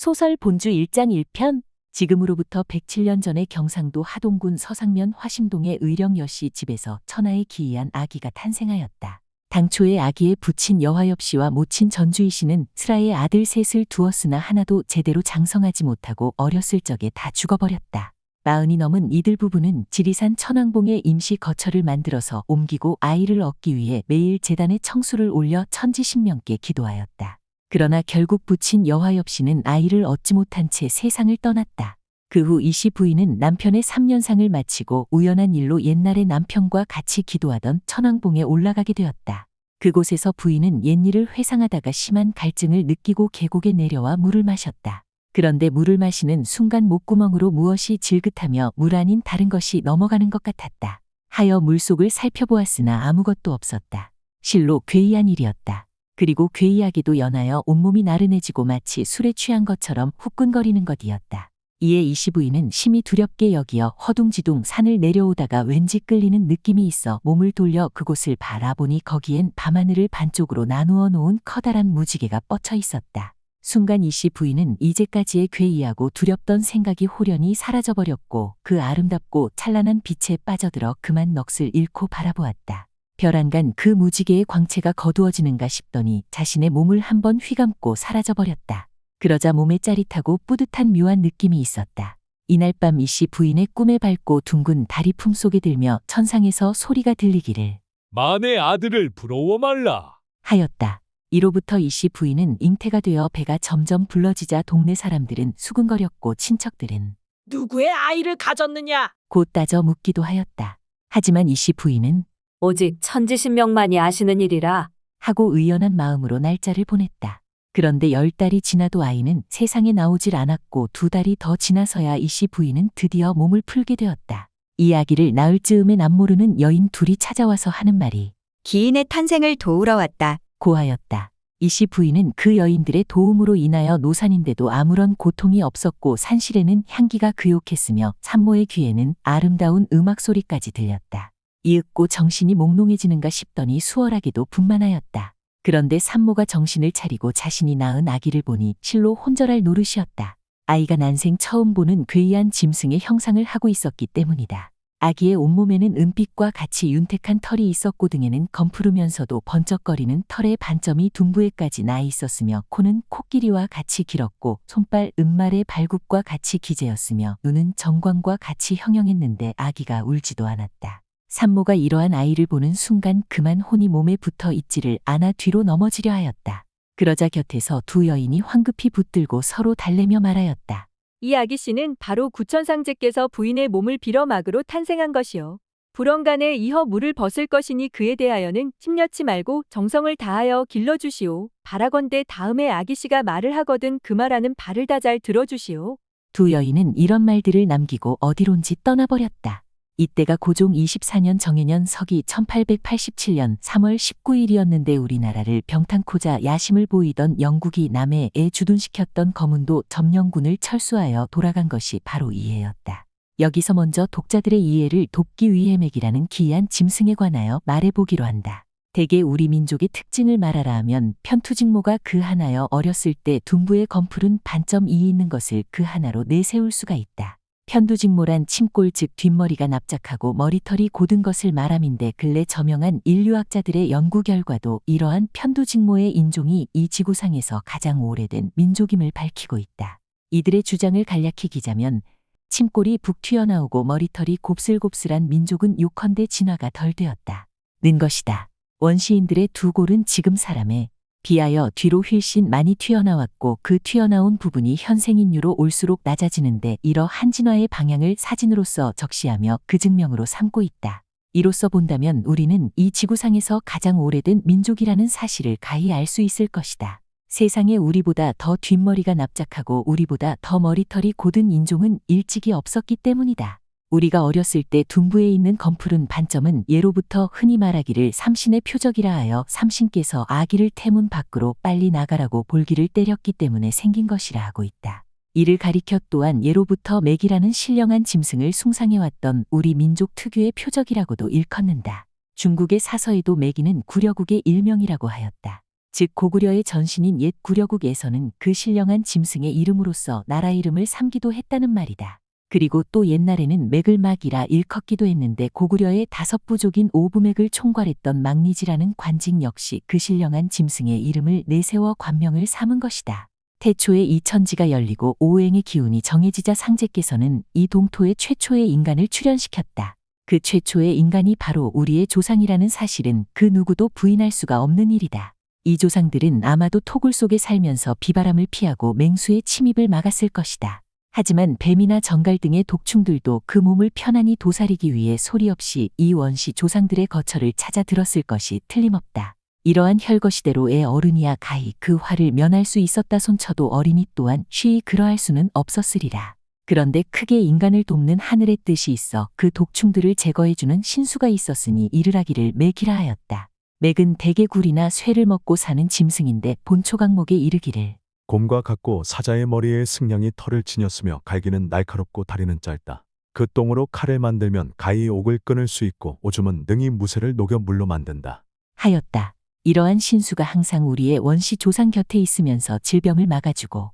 소설 본주 1장 1편. 지금으로부터 107년 전에 경상도 하동군 서상면 화심동의 의령여 씨 집에서 천하에 기이한 아기가 탄생하였다. 당초에 아기의 부친 여화엽 씨와 모친 전주희 씨는 슬아의 아들 셋을 두었으나 하나도 제대로 장성하지 못하고 어렸을 적에 다 죽어버렸다. 40이 넘은 이들 부부는 지리산 천왕봉에 임시 거처를 만들어서 옮기고 아이를 얻기 위해 매일 제단에 청수를 올려 천지신명께 기도하였다. 그러나 결국 부친 여화엽 씨는 아이를 얻지 못한 채 세상을 떠났다. 그 후 이 씨 부인은 남편의 3년상을 마치고 우연한 일로 옛날에 남편과 같이 기도하던 천왕봉에 올라가게 되었다. 그곳에서 부인은 옛일을 회상하다가 심한 갈증을 느끼고 계곡에 내려와 물을 마셨다. 그런데 물을 마시는 순간 목구멍으로 무엇이 질긋하며 물 아닌 다른 것이 넘어가는 것 같았다. 하여 물속을 살펴보았으나 아무것도 없었다. 실로 괴이한 일이었다. 그리고 괴이하게도 연하여 온몸이 나른해지고 마치 술에 취한 것처럼 후끈거리는 것이었다. 이에 이 씨 부인은 심히 두렵게 여기어 허둥지둥 산을 내려오다가 왠지 끌리는 느낌이 있어 몸을 돌려 그곳을 바라보니 거기엔 밤하늘을 반쪽으로 나누어 놓은 커다란 무지개가 뻗쳐 있었다. 순간 이 씨 부인은 이제까지의 괴이하고 두렵던 생각이 호련히 사라져버렸고 그 아름답고 찬란한 빛에 빠져들어 그만 넋을 잃고 바라보았다. 별안간 그 무지개의 광채가 거두어지는가 싶더니 자신의 몸을 한번 휘감고 사라져버렸다. 그러자 몸에 짜릿하고 뿌듯한 묘한 느낌이 있었다. 이날 밤 이 씨 부인의 꿈에 밟고 둥근 달이 품속에 들며 천상에서 소리가 들리기를 만의 아들을 부러워 말라 하였다. 이로부터 이 씨 부인은 잉태가 되어 배가 점점 불러지자 동네 사람들은 수근거렸고 친척들은 누구의 아이를 가졌느냐? 곧 따져 묻기도 하였다. 하지만 이 씨 부인은 오직 천지신명만이 아시는 일이라. 하고 의연한 마음으로 날짜를 보냈다. 그런데 10달이 지나도 아이는 세상에 나오질 않았고 2달이 더 지나서야 이 씨 부인은 드디어 몸을 풀게 되었다. 이 아기를 낳을 즈음에 남모르는 여인 둘이 찾아와서 하는 말이 기인의 탄생을 도우러 왔다. 고하였다. 이 씨 부인은 그 여인들의 도움으로 인하여 노산인데도 아무런 고통이 없었고 산실에는 향기가 그윽했으며 산모의 귀에는 아름다운 음악 소리까지 들렸다. 이윽고 정신이 몽롱해지는가 싶더니 수월하게도 분만하였다. 그런데 산모가 정신을 차리고 자신이 낳은 아기를 보니 실로 혼절할 노릇이었다. 아이가 난생 처음 보는 괴이한 짐승의 형상을 하고 있었기 때문이다. 아기의 온몸에는 은빛과 같이 윤택한 털이 있었고 등에는 검푸르면서도 번쩍거리는 털의 반점이 둔부에까지 나 있었으며 코는 코끼리와 같이 길었고 손발 은말의 발굽과 같이 기재였으며 눈은 정광과 같이 형형했는데 아기가 울지도 않았다. 산모가 이러한 아이를 보는 순간 그만 혼이 몸에 붙어 있지를 않아 뒤로 넘어지려 하였다. 그러자 곁에서 두 여인이 황급히 붙들고 서로 달래며 말하였다. 이 아기 씨는 바로 구천상제께서 부인의 몸을 빌어 막으로 탄생한 것이요. 불언간에 이허 물을 벗을 것이니 그에 대하여는 심려치 말고 정성을 다하여 길러주시오. 바라건대 다음에 아기 씨가 말을 하거든 그 말하는 바를 다 잘 들어주시오. 두 여인은 이런 말들을 남기고 어디론지 떠나버렸다. 이때가 고종 24년 정해년 서기 1887년 3월 19일이었는데 우리나라를 병탄코자 야심을 보이던 영국이 남해에 주둔시켰던 거문도 점령군을 철수하여 돌아간 것이 바로 이 해였다. 여기서 먼저 독자들의 이해를 돕기 위해 맥이라는 기이한 짐승에 관하여 말해보기로 한다. 대개 우리 민족의 특징을 말하라 하면 편투직모가 그 하나여 어렸을 때 둔부의 검풀은 반점 2 있는 것을 그 하나로 내세울 수가 있다. 편두직모란 침골 즉 뒷머리가 납작하고 머리털이 곧은 것을 말함인데 근래 저명한 인류학자들의 연구 결과도 이러한 편두직모의 인종이 이 지구상에서 가장 오래된 민족임을 밝히고 있다. 이들의 주장을 간략히 기자면 침골이 북 튀어나오고 머리털이 곱슬곱슬한 민족은 요컨대 진화가 덜 되었다. 는 것이다. 원시인들의 두 골은 지금 사람에 비하여 뒤로 훨씬 많이 튀어나왔고 그 튀어나온 부분이 현생인류로 올수록 낮아지는데 이러한 진화의 방향을 사진으로서 적시하며 그 증명으로 삼고 있다. 이로써 본다면 우리는 이 지구상에서 가장 오래된 민족이라는 사실을 가히 알 수 있을 것이다. 세상에 우리보다 더 뒷머리가 납작하고 우리보다 더 머리털이 곧은 인종은 일찍이 없었기 때문이다. 우리가 어렸을 때 둔부에 있는 검푸른 반점은 예로부터 흔히 말하기를 삼신의 표적이라 하여 삼신께서 아기를 태문 밖으로 빨리 나가라고 볼기를 때렸기 때문에 생긴 것이라 하고 있다. 이를 가리켜 또한 예로부터 맥이라는 신령한 짐승을 숭상해왔던 우리 민족 특유의 표적이라고도 일컫는다. 중국의 사서에도 맥이는 구려국의 일명이라고 하였다. 즉 고구려의 전신인 옛 구려국에서는 그 신령한 짐승의 이름으로써 나라 이름을 삼기도 했다는 말이다. 그리고 또 옛날에는 맥을막이라 일컫기도 했는데 고구려의 5부족인 5부맥을 총괄했던 막리지라는 관직 역시 그 신령한 짐승의 이름을 내세워 관명을 삼은 것이다. 태초에 이 천지가 열리고 오행의 기운이 정해지자 상제께서는 이 동토에 최초의 인간을 출현시켰다. 그 최초의 인간이 바로 우리의 조상이라는 사실은 그 누구도 부인할 수가 없는 일이다. 이 조상들은 아마도 토굴 속에 살면서 비바람을 피하고 맹수의 침입을 막았을 것이다. 하지만 뱀이나 정갈 등의 독충들도 그 몸을 편안히 도사리기 위해 소리 없이 이 원시 조상들의 거처를 찾아 들었을 것이 틀림없다. 이러한 혈거시대로의 어른이야 가히 그 화를 면할 수 있었다 손쳐도 어린이 또한 쉬이 그러할 수는 없었으리라. 그런데 크게 인간을 돕는 하늘의 뜻이 있어 그 독충들을 제거해주는 신수가 있었으니 이를 하기를 맥이라 하였다. 맥은 대개 굴이나 쇠를 먹고 사는 짐승인데 본초강목에 이르기를 곰과 같고 사자의 머리에 승냥이 털을 지녔으며 갈기는 날카롭고 다리는 짧다. 그 똥으로 칼을 만들면 가히 옥을 끊을 수 있고 오줌은 능히 무쇠를 녹여 물로 만든다. 하였다. 이러한 신수가 항상 우리의 원시 조상 곁에 있으면서 질병을 막아주고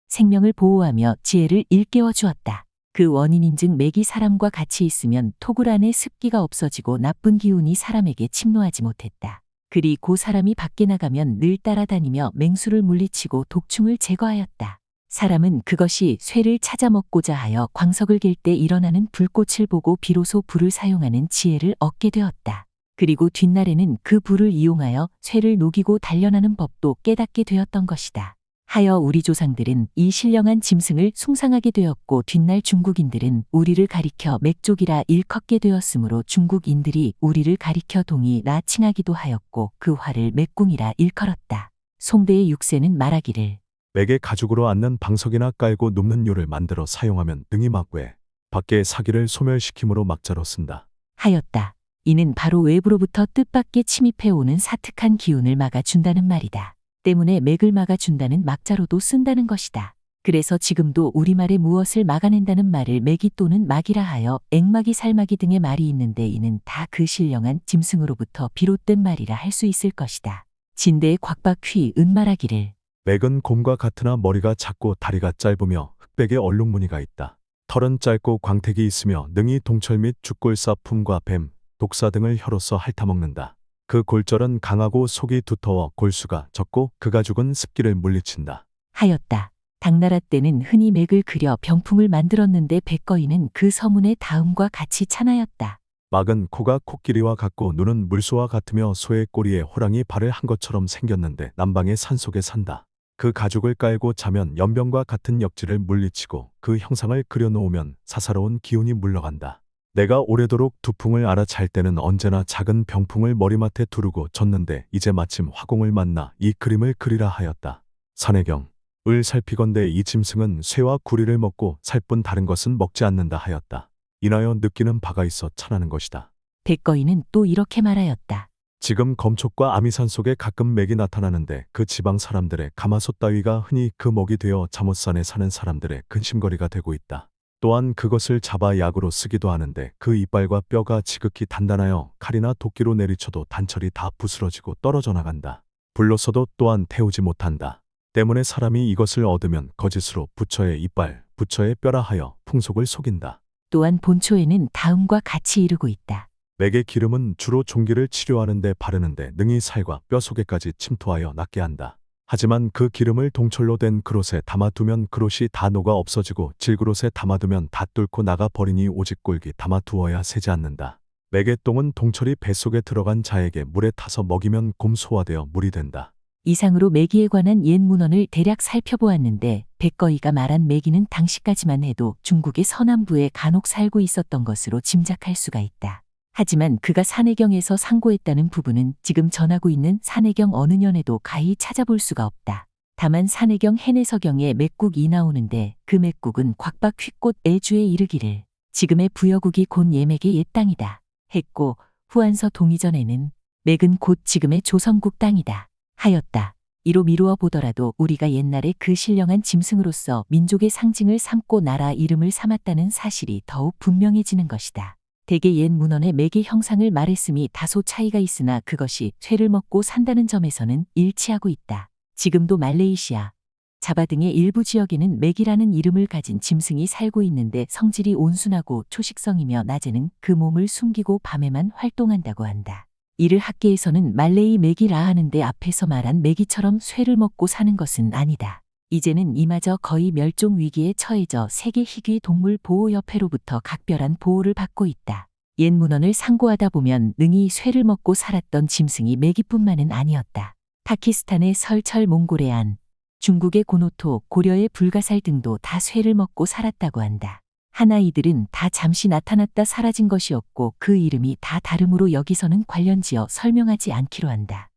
생명을 보호하며 지혜를 일깨워 주었다. 그 원인인즉 맥이 사람과 같이 있으면 토굴 안에 습기가 없어지고 나쁜 기운이 사람에게 침노하지 못했다. 그리고 사람이 밖에 나가면 늘 따라다니며 맹수를 물리치고 독충을 제거하였다. 사람은 그것이 쇠를 찾아 먹고자 하여 광석을 갤 때 일어나는 불꽃을 보고 비로소 불을 사용하는 지혜를 얻게 되었다. 그리고 뒷날에는 그 불을 이용하여 쇠를 녹이고 단련하는 법도 깨닫게 되었던 것이다. 하여 우리 조상들은 이 신령한 짐승을 숭상하게 되었고 뒷날 중국인들은 우리를 가리켜 맥족이라 일컫게 되었으므로 중국인들이 우리를 가리켜 동이라 칭하기도 하였고 그 화를 맥궁이라 일컬었다. 송대의 육세는 말하기를 맥에 가죽으로 앉는 방석이나 깔고 눕는 요를 만들어 사용하면 능히 막외 밖의 사기를 소멸시킴으로 막자로 쓴다. 하였다. 이는 바로 외부로부터 뜻밖의 침입해오는 사특한 기운을 막아준다는 말이다. 때문에 맥을 막아준다는 막자로도 쓴다는 것이다. 그래서 지금도 우리말에 무엇을 막아낸다는 말을 맥이 또는 막이라 하여 액막이 살막이 등의 말이 있는데 이는 다 그 신령한 짐승으로부터 비롯된 말이라 할 수 있을 것이다. 진대의 곽박휘 은말하기를 맥은 곰과 같으나 머리가 작고 다리가 짧으며 흑백의 얼룩무늬가 있다. 털은 짧고 광택이 있으며 능히 동철 및 죽골사품과 뱀, 독사 등을 혀로써 핥아먹는다. 그 골절은 강하고 속이 두터워 골수가 적고 그 가죽은 습기를 물리친다. 하였다. 당나라 때는 흔히 맥을 그려 병풍을 만들었는데 백거이는 그 서문의 다음과 같이 찬하였다. 막은 코가 코끼리와 같고 눈은 물소와 같으며 소의 꼬리에 호랑이 발을 한 것처럼 생겼는데 남방의 산속에 산다. 그 가죽을 깔고 자면 연병과 같은 역지를 물리치고 그 형상을 그려놓으면 사사로운 기운이 물러간다. 내가 오래도록 두풍을 알아 잘 때는 언제나 작은 병풍을 머리맡에 두르고 졌는데 이제 마침 화공을 만나 이 그림을 그리라 하였다. 산해경 을 살피건대 이 짐승은 쇠와 구리를 먹고 살 뿐 다른 것은 먹지 않는다 하였다. 인하여 느끼는 바가 있어 찬하는 것이다. 백거이는 또 이렇게 말하였다. 지금 검촉과 아미산 속에 가끔 맥이 나타나는데 그 지방 사람들의 가마솥 따위가 흔히 그 먹이 되어 잠옷산에 사는 사람들의 근심거리가 되고 있다. 또한 그것을 잡아 약으로 쓰기도 하는데 그 이빨과 뼈가 지극히 단단하여 칼이나 도끼로 내리쳐도 단철이 다 부스러지고 떨어져 나간다. 불로서도 또한 태우지 못한다. 때문에 사람이 이것을 얻으면 거짓으로 부처의 이빨, 부처의 뼈라 하여 풍속을 속인다. 또한 본초에는 다음과 같이 이르고 있다. 맥의 기름은 주로 종기를 치료하는 데 바르는데 능히 살과 뼈 속에까지 침투하여 낫게 한다. 하지만 그 기름을 동철로 된 그릇에 담아두면 그릇이 다 녹아 없어지고 질그릇에 담아두면 다 뚫고 나가 버리니 오직 꿀기 담아두어야 새지 않는다. 맥의 똥은 동철이 뱃속에 들어간 자에게 물에 타서 먹이면 곰 소화되어 물이 된다. 이상으로 매기에 관한 옛 문헌을 대략 살펴보았는데 백거이가 말한 매기는 당시까지만 해도 중국의 서남부에 간혹 살고 있었던 것으로 짐작할 수가 있다. 하지만 그가 산해경에서 상고했다는 부분은 지금 전하고 있는 산해경 어느 년에도 가히 찾아볼 수가 없다. 다만 산해경 해내서경에 맥국이 나오는데 그 맥국은 곽박 휘꽃 애주에 이르기를 지금의 부여국이 곧 예맥의 옛 땅이다 했고 후한서 동의전에는 맥은 곧 지금의 조선국 땅이다 하였다. 이로 미루어 보더라도 우리가 옛날에 그 신령한 짐승으로서 민족의 상징을 삼고 나라 이름을 삼았다는 사실이 더욱 분명해지는 것이다. 대개 옛 문헌의 매개 형상을 말했음이 다소 차이가 있으나 그것이 쇠를 먹고 산다는 점에서는 일치하고 있다. 지금도 말레이시아, 자바 등의 일부 지역에는 맥이라는 이름을 가진 짐승이 살고 있는데 성질이 온순하고 초식성이며 낮에는 그 몸을 숨기고 밤에만 활동한다고 한다. 이를 학계에서는 말레이 맥이라 하는데 앞에서 말한 맥이처럼 쇠를 먹고 사는 것은 아니다. 이제는 이마저 거의 멸종 위기에 처해져 세계 희귀 동물 보호협회로부터 각별한 보호를 받고 있다. 옛 문헌을 상고하다 보면 능히 쇠를 먹고 살았던 짐승이 메기뿐만은 아니었다. 파키스탄의 설철 몽고레안, 중국의 고노토, 고려의 불가살 등도 다 쇠를 먹고 살았다고 한다. 하나 이들은 다 잠시 나타났다 사라진 것이었고 그 이름이 다 다름으로 여기서는 관련지어 설명하지 않기로 한다.